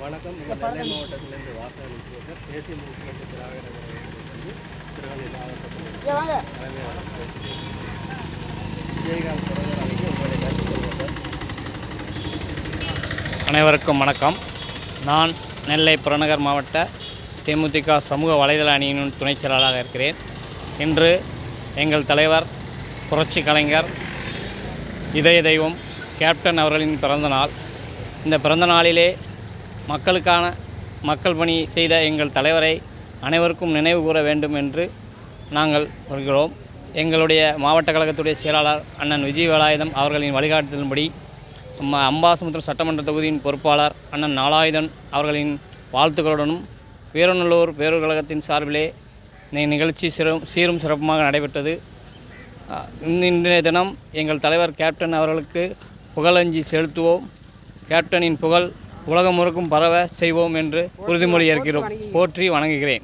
வணக்கம். நெல்லை மாவட்டத்திலிருந்து வாசகன் முக்கியத்தர் தேசிய முன்னேற்ற திராவிட கழகத்திலிருந்து திருநெல்வேலி மாவட்டத்தில் தலைமையாக பேசுகிறேன். விஜயகாந்த் தொடர்பு அணிக்கு உங்களுடைய கருத்து சொல்லுங்கள். அனைவருக்கும் வணக்கம். நான் நெல்லை புறநகர் மாவட்ட தேமுதிக சமூக வலைதள அணியின் துணைச் செயலாளராக இருக்கிறேன். இன்று எங்கள் தலைவர் புரட்சி கலைஞர் இதய தெய்வம் கேப்டன் அவர்களின் பிறந்தநாள். இந்த பிறந்த நாளிலே மக்கள் பணி செய்த எங்கள் தலைவரை அனைவருக்கும் நினைவு கூற வேண்டும் என்று நாங்கள் வருகிறோம். எங்களுடைய மாவட்ட கழகத்துடைய செயலாளர் அண்ணன் விஜய் வேலாயுதம் அவர்களின் வழிகாட்டுதலின்படி அம்பாசமுத்திரம் சட்டமன்ற தொகுதியின் பொறுப்பாளர் அண்ணன் நாலாயுதன் அவர்களின் வாழ்த்துக்களுடனும் வீரநல்லூர் பேரூர் கழகத்தின் சார்பிலே இந்த நிகழ்ச்சி சீரும் சிறப்புமாக நடைபெற்றது. இன்றைய தினம் எங்கள் தலைவர் கேப்டன் அவர்களுக்கு புகழஞ்சி செலுத்துவோம். கேப்டனின் புகழ் உலகம் முழுக்கும் பரவ செய்வோம் என்று உறுதிமொழி ஏற்கிறோம். போற்றி வணங்குகிறேன்.